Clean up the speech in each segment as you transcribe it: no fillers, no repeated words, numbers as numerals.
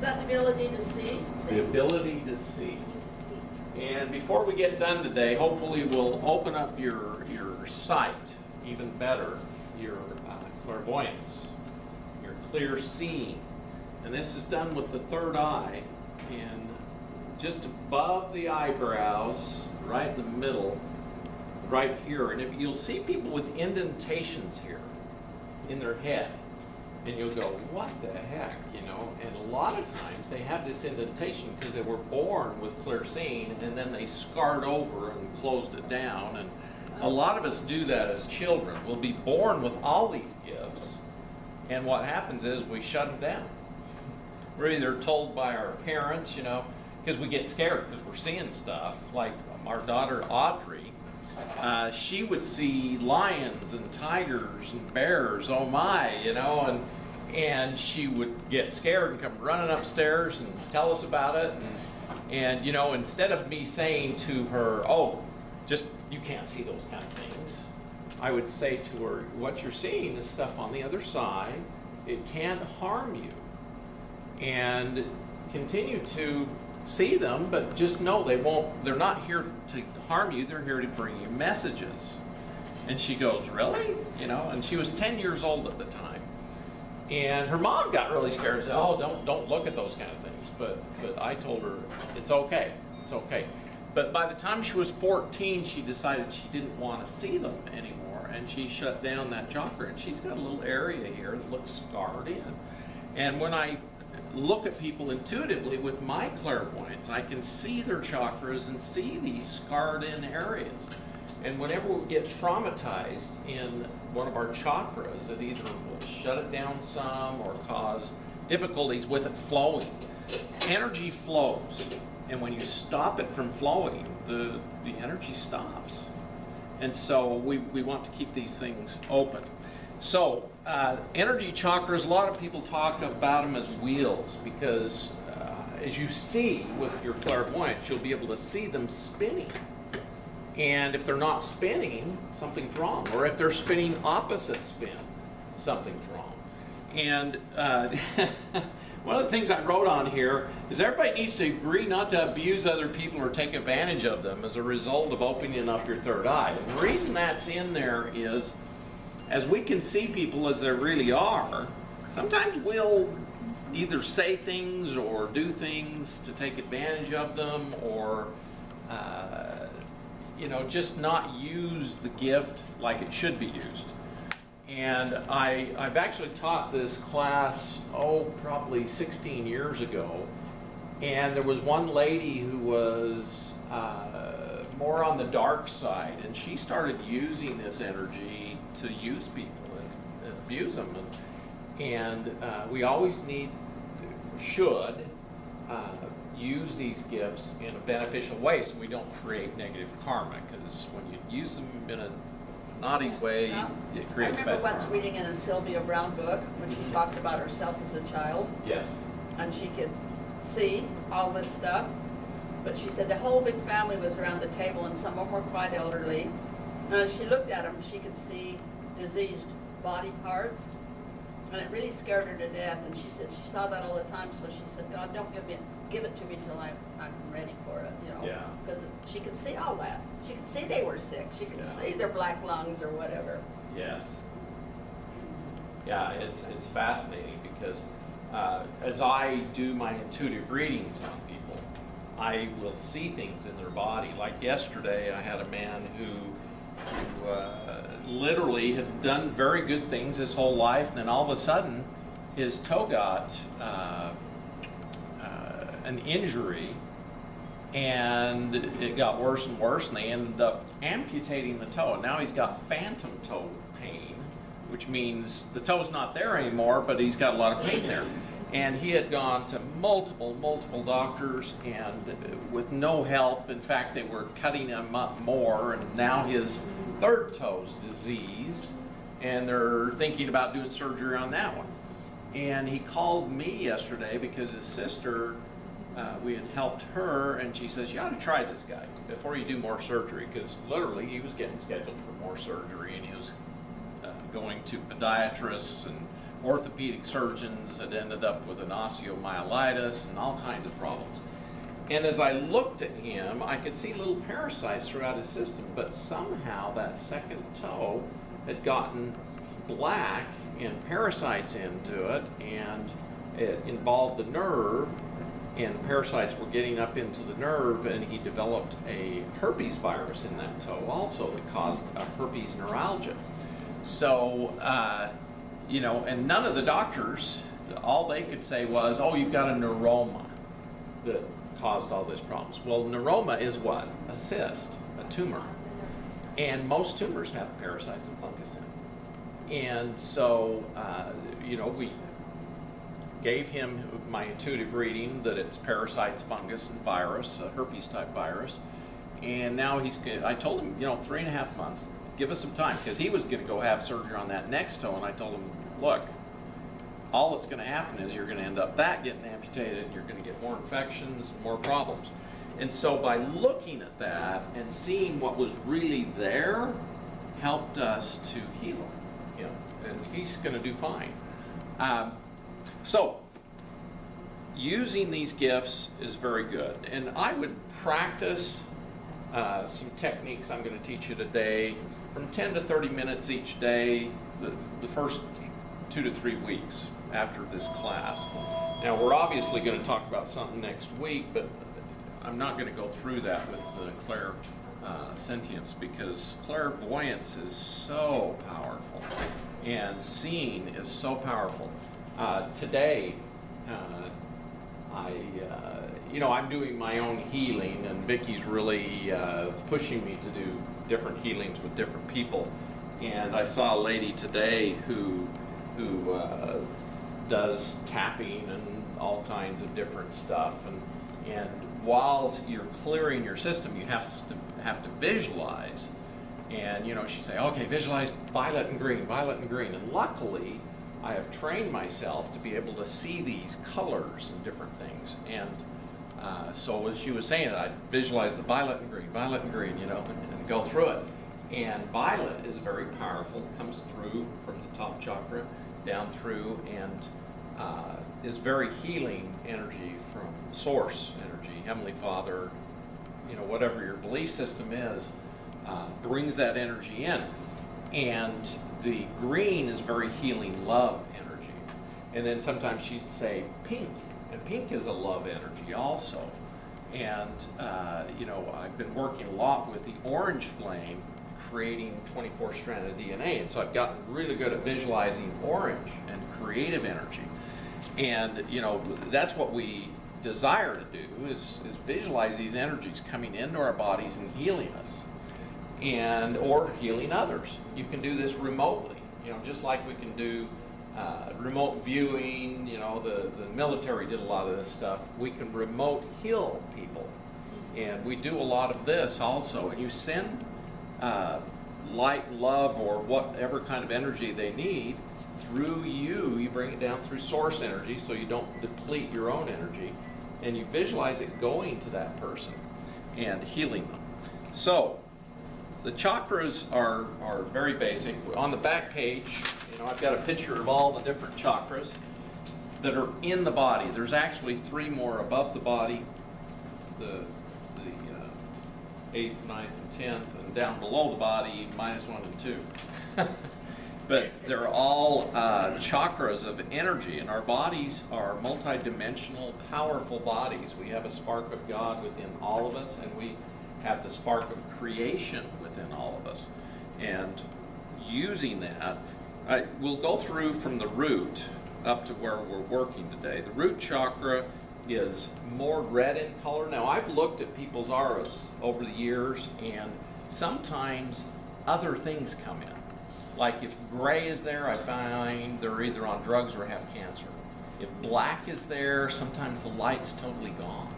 that the ability to see? The ability to see. And before we get done today, hopefully we'll open up your sight even better, your clairvoyance, your clear seeing. And this is done with the third eye, and just above the eyebrows, right in the middle, right here. And if you'll see people with indentations here in their head, and you'll go, what the heck, you know? And a lot of times they have this indentation because they were born with clear seeing, and then they scarred over and closed it down. And a lot of us do that as children. We'll be born with all these gifts, and what happens is we shut them down. We're either told by our parents, you know, because we get scared because we're seeing stuff. Like our daughter Audrey, she would see lions and tigers and bears, oh my, you know, and she would get scared and come running upstairs and tell us about it. And you know, instead of me saying to her, oh, just, you can't see those kind of things, I would say to her, what you're seeing is stuff on the other side. It can't harm you. And continue to see them, but just know they're not here to harm you, they're here to bring you messages. And she goes, really? You know, and she was 10 years old at the time. And her mom got really scared and said, oh, don't look at those kind of things. But I told her, it's okay, it's okay. But by the time she was 14, she decided she didn't want to see them anymore, and she shut down that chakra. And she's got a little area here that looks scarred in. And when I look at people intuitively with my clairvoyance, I can see their chakras and see these scarred in areas. And whenever we get traumatized in one of our chakras, it either will shut it down some or cause difficulties with it flowing. Energy flows, and when you stop it from flowing, the energy stops. And so we want to keep these things open. So energy chakras, a lot of people talk about them as wheels because as you see with your clairvoyance, you'll be able to see them spinning. And if they're not spinning, something's wrong. Or if they're spinning opposite spin, something's wrong. And one of the things I wrote on here is everybody needs to agree not to abuse other people or take advantage of them as a result of opening up your third eye. And the reason that's in there is, as we can see people as they really are, sometimes we'll either say things or do things to take advantage of them, or you know, just not use the gift like it should be used. And I've actually taught this class, probably 16 years ago, and there was one lady who was more on the dark side, and she started using this energy to use people and abuse them. And we always should use these gifts in a beneficial way so we don't create negative karma, because when you use them in a naughty way, it creates bad karma. I remember once reading in a Sylvia Browne book when she talked about herself as a child. Yes. And she could see all this stuff, but she said the whole big family was around the table and some of them were quite elderly. And as she looked at them, she could see diseased body parts, and it really scared her to death. And she said she saw that all the time, so she said, God, don't give it to me till I'm ready for it, you know. Yeah. Because she could see all that. She could see they were sick. She could see their black lungs or whatever. Yes. Yeah, it's fascinating because as I do my intuitive readings on people, I will see things in their body. Like yesterday, I had a man who literally has done very good things his whole life, and then all of a sudden his toe got an injury, and it got worse and worse, and they ended up amputating the toe, and now he's got phantom toe pain, which means the toe's not there anymore, but he's got a lot of pain there. And he had gone to multiple doctors, and with no help. In fact, they were cutting him up more, and now his third toe's diseased, and they're thinking about doing surgery on that one. And he called me yesterday because his sister, we had helped her, and she says, you ought to try this guy before you do more surgery, because literally he was getting scheduled for more surgery, and he was going to podiatrists and orthopedic surgeons had ended up with an osteomyelitis and all kinds of problems. And as I looked at him, I could see little parasites throughout his system, but somehow that second toe had gotten black and parasites into it, and it involved the nerve, and parasites were getting up into the nerve, and he developed a herpes virus in that toe also that caused a herpes neuralgia. So, you know, and none of the doctors, all they could say was, oh, you've got a neuroma that caused all these problems. Well, neuroma is what? A cyst, a tumor. And most tumors have parasites and fungus in them. And so, you know, we gave him my intuitive reading that it's parasites, fungus, and virus, a herpes-type virus. And now I told him, you know, 3.5 months, give us some time, because he was going to go have surgery on that next toe, and I told him, look, all that's going to happen is you're going to end up getting amputated, and you're going to get more infections, more problems. And so by looking at that and seeing what was really there, helped us to heal him, you know, and he's going to do fine. So using these gifts is very good, and I would practice some techniques I'm going to teach you today from 10 to 30 minutes each day the first 2 to 3 weeks after this class. Now we're obviously going to talk about something next week, but I'm not going to go through that with the clairsentience, because clairvoyance is so powerful and seeing is so powerful. Today, you know, I'm doing my own healing, and Vicky's really pushing me to do different healings with different people. And I saw a lady today who does tapping and all kinds of different stuff. And while you're clearing your system, you have to visualize. And you know, she'd say, okay, visualize violet and green, violet and green. And luckily, I have trained myself to be able to see these colors and different things. And so as she was saying it, I'd visualize the violet and green, you know, and go through it. And violet is very powerful. It comes through from the top chakra down through, and is very healing energy from source energy, Heavenly Father, you know, whatever your belief system is, brings that energy in. And the green is very healing love energy. And then sometimes she'd say pink, and pink is a love energy also. And, you know, I've been working a lot with the orange flame, creating 24-stranded DNA. And so I've gotten really good at visualizing orange and creative energy. And, you know, that's what we desire to do, is visualize these energies coming into our bodies and healing us, and or healing others. You can do this remotely, you know, just like we can do remote viewing. You know, the military did a lot of this stuff. We can remote heal people, and we do a lot of this also. And you send light, love, or whatever kind of energy they need through you. You bring it down through source energy, so you don't deplete your own energy, and you visualize it going to that person and healing them. So the chakras are very basic. On the back page, you know, I've got a picture of all the different chakras that are in the body. There's actually 3 more above the body, the 8th, 9th, and 10th, and down below the body, -1 and 2. But they're all chakras of energy, and our bodies are multidimensional, powerful bodies. We have a spark of God within all of us, and we have the spark of creation within all of us. And using that, we'll go through from the root up to where we're working today. The root chakra is more red in color. Now, I've looked at people's auras over the years, and sometimes other things come in. Like if gray is there, I find they're either on drugs or have cancer. If black is there, sometimes the light's totally gone.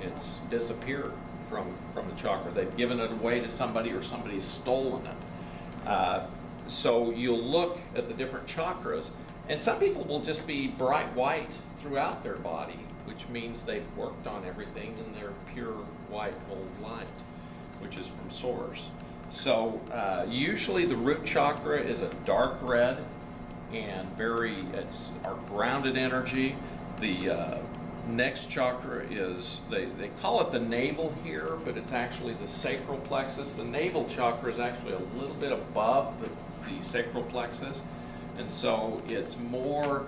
It's disappeared from the chakra. They've given it away to somebody, or somebody's stolen it. So you'll look at the different chakras, and some people will just be bright white throughout their body, which means they've worked on everything and they're pure white whole light, which is from source. So usually the root chakra is a dark red, and it's our grounded energy. The next chakra is, they call it the navel here, but it's actually the sacral plexus. The navel chakra is actually a little bit above the sacral plexus, and so it's more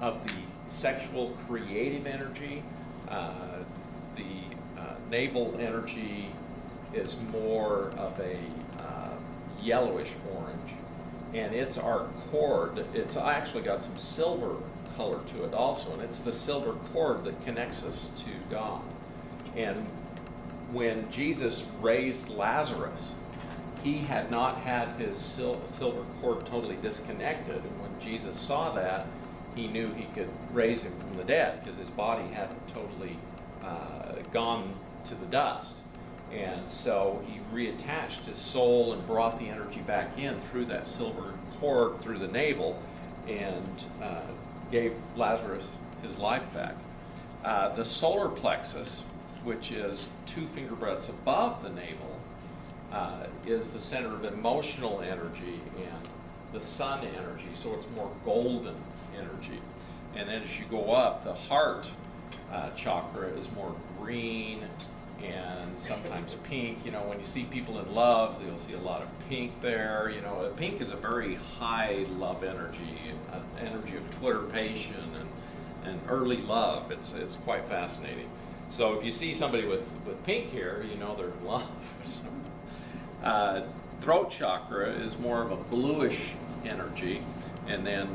of the sexual creative energy. The navel energy is more of a yellowish orange, and it's our cord. It's actually got some silver color to it also, and it's the silver cord that connects us to God. And when Jesus raised Lazarus, he had not had his silver cord totally disconnected, and when Jesus saw that, he knew he could raise him from the dead because his body hadn't totally gone to the dust. And so he reattached his soul and brought the energy back in through that silver cord through the navel, and gave Lazarus his life back. The solar plexus, which is 2 finger breadths above the navel, is the center of emotional energy and the sun energy, so it's more golden energy. And then as you go up, the heart chakra is more green and sometimes pink. You know, when you see people in love, you'll see a lot of pink there. You know, pink is a very high love energy, an energy of flirtation and early love. It's quite fascinating. So if you see somebody with pink here, you know they're in love. Throat chakra is more of a bluish energy, and then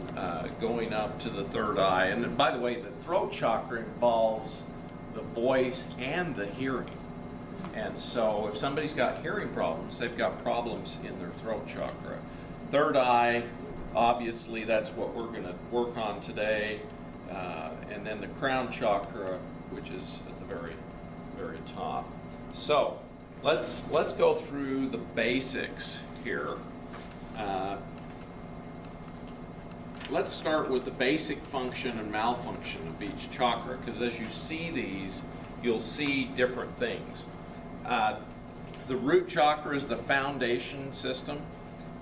going up to the third eye. And by the way, the throat chakra involves the voice and the hearing. And so if somebody's got hearing problems, they've got problems in their throat chakra. Third eye, obviously that's what we're going to work on today. And then the crown chakra, which is at the very, very top. So let's go through the basics here. Let's start with the basic function and malfunction of each chakra, because as you see these, you'll see different things. The root chakra is the foundation system,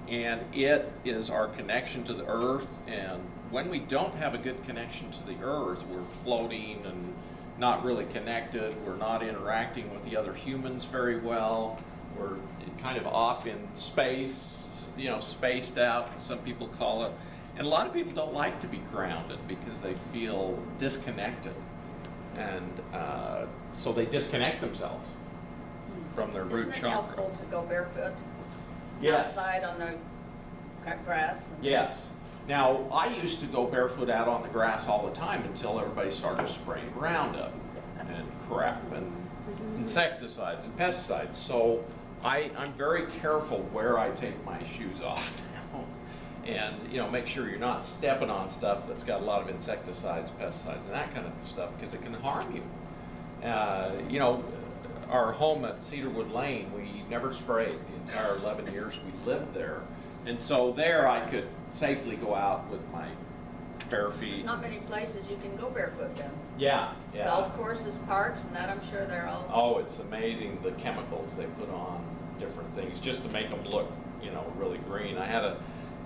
and it is our connection to the earth. And when we don't have a good connection to the earth, we're floating and not really connected. We're not interacting with the other humans very well. We're kind of off in space, you know, spaced out, some people call it. And a lot of people don't like to be grounded because they feel disconnected. And so they disconnect themselves from their root chakra. Isn't it helpful to go barefoot? Yes. Outside on the grass? Yes. Now, I used to go barefoot out on the grass all the time until everybody started spraying Roundup and crap and insecticides and pesticides. So I'm very careful where I take my shoes off now. And, you know, make sure you're not stepping on stuff that's got a lot of insecticides, pesticides, and that kind of stuff, because it can harm you. You know, our home at Cedarwood Lane, we never sprayed the entire 11 years we lived there. And so there I could safely go out with my bare feet. Not many places you can go barefoot then. Yeah, yeah. Golf courses, parks, and that, I'm sure they're all... Oh, it's amazing the chemicals they put on different things just to make them look, you know, really green. I had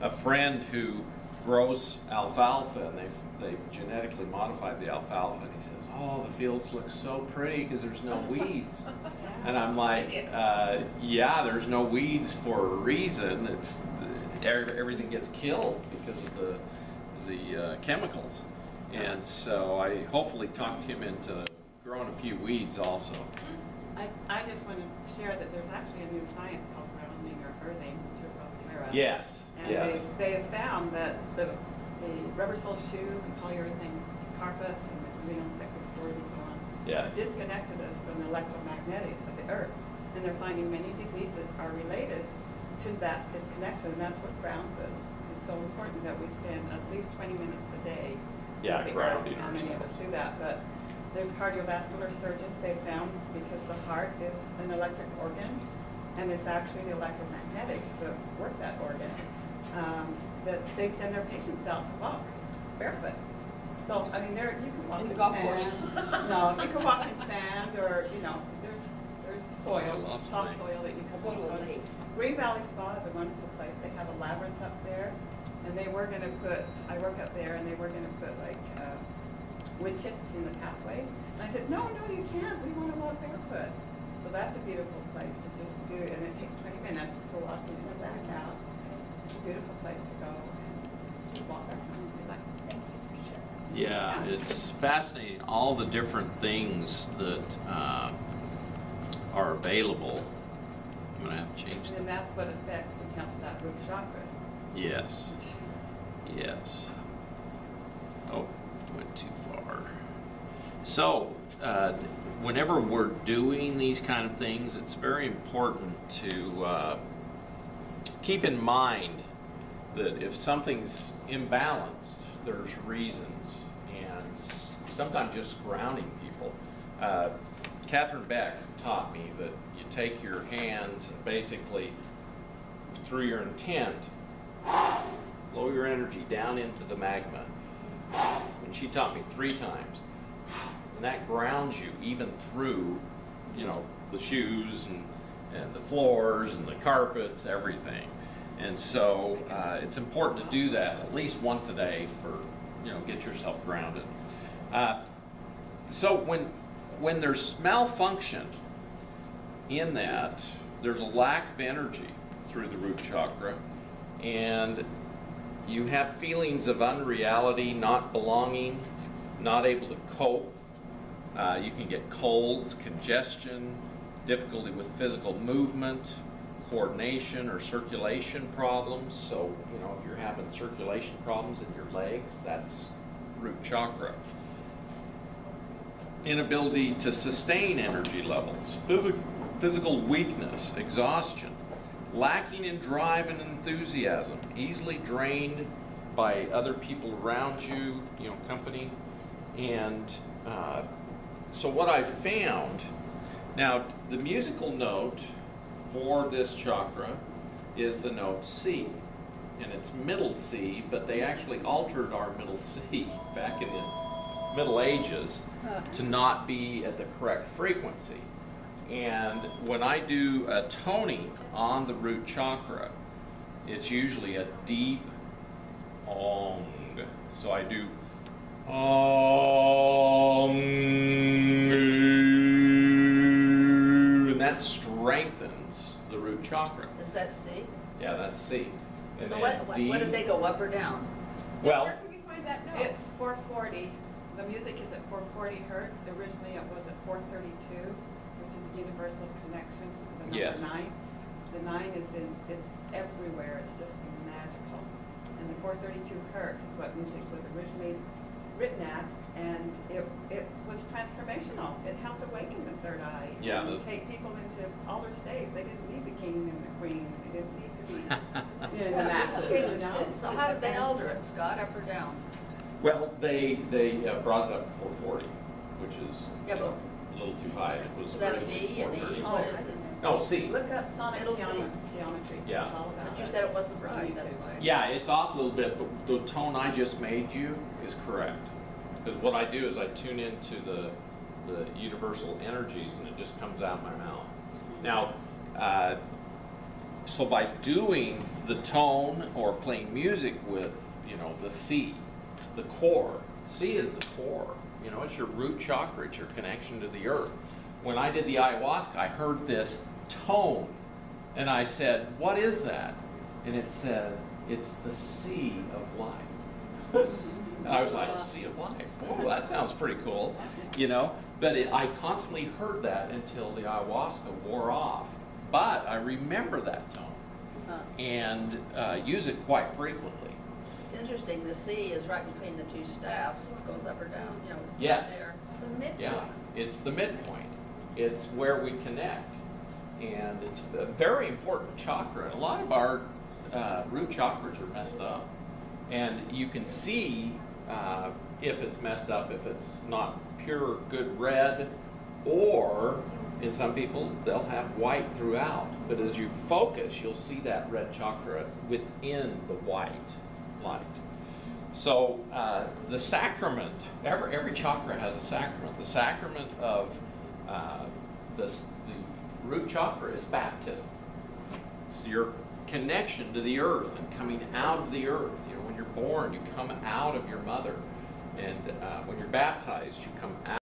a friend who grows alfalfa, and they've genetically modified the alfalfa, and he says, oh, the fields look so pretty because there's no weeds. And I'm like, yeah, there's no weeds for a reason. It's everything gets killed because of the chemicals. And so I hopefully talked him into growing a few weeds also. I just want to share that there's actually a new science called grounding or earthing, which you're probably aware of. Yes. And yes. they have found that the rubber sole shoes and polyurethane carpets and the insect spores and so on Yes. disconnected us from the electromagnetics of the earth. And they're finding many diseases are related to that disconnection, and that's what grounds us. It's so important that we spend at least 20 minutes a day. Yeah, with the grounding earth. How many of us do that? But there's cardiovascular surgeons they've found, because the heart is an electric organ, and it's actually the electromagnetics that work that organ, that they send their patients out to walk barefoot. So, I mean, you can walk in sand. No, you can walk in sand, or, you know, there's soil, soft soil that you can walk on. Green Valley Spa is a wonderful place. They have a labyrinth up there, And they were going to put, I work up there, and they were going to put like wood chips in the pathways. And I said, no, you can't. We want to walk barefoot. So that's a beautiful place to just do, and it takes 20 minutes to walk in and back out. It's a beautiful place to go and walk barefoot. Thank you for sharing. Yeah, it's fascinating, all the different things that are available. I'm going to have to change And that's what affects and helps that root chakra. Yes. Yes. Oh, went too far. So, whenever we're doing these kind of things, it's very important to keep in mind that if something's imbalanced, there's reasons, and sometimes just grounding people. Catherine Beck taught me that you take your hands and basically, through your intent, blow your energy down into the magma. And she taught me 3 times. And that grounds you even through, the shoes and the floors and the carpets, everything. And so it's important to do that at least once a day for, get yourself grounded. So when there's malfunction in that, there's a lack of energy through the root chakra, and you have feelings of unreality, not belonging, not able to cope. You can get colds, congestion, difficulty with physical movement, coordination or circulation problems. So, if you're having circulation problems in your legs, that's root chakra. Inability to sustain energy levels, physical weakness, exhaustion, lacking in drive and enthusiasm, easily drained by other people around you, company. And so what I found, now the musical note for this chakra is the note C. And it's middle C, but they actually altered our middle C back in the Middle Ages to not be at the correct frequency. And when I do a toning on the root chakra, it's usually a deep Om. So I do Om, and that strengthens the root chakra. Is that C? Yeah, that's C. And So then what D, did they go up or down? well, Where can we find that note? It's 440. The music is at 440 hertz. Originally it was at 432, which is a universal connection for the number Yes. 9. The 9 is everywhere. It's just magical. And the 432 hertz is what music was originally written at, and it was transformational. It helped awaken the third eye. Yeah, And the- take people into outer states. They didn't need the king and the queen. They didn't need to be in the Well, masses. changed You know? it. So how did they alter it, Scott, up or down? well, they brought it up to 440, which is Yeah, but- a little too high. It was Is that a originally D and E? 430. What is it? No, C. Look up sonic Middle C. geometry. Yeah. It's all about But you it. said it wasn't On right, that's YouTube. why. Yeah, it's off a little bit, but the tone I just made you is correct. Because what I do is I tune into the universal energies, and it just comes out of my mouth. Now, so by doing the tone or playing music with, the C, the core. C is the core. It's your root chakra. It's your connection to the earth. When I did the ayahuasca, I heard this tone, and I said, "What is that?" And it said, "It's the sea of life." And I was like, "Sea of life? Oh, that sounds pretty cool," But I constantly heard that until the ayahuasca wore off. But I remember that tone Huh. and use it quite frequently. It's interesting, the C is right between the two staffs, goes up or down, right Yes. there. It's the midpoint. Yeah, it's the midpoint. It's where we connect. And it's a very important chakra. And a lot of our root chakras are messed up. And you can see if it's messed up, if it's not pure good red, or in some people, they'll have white throughout. But as you focus, you'll see that red chakra within the white light. So the sacrament, every chakra has a sacrament. The sacrament of the root chakra is baptism. It's your connection to the earth and coming out of the earth. born, you come out of your mother. And when you're baptized, you come out.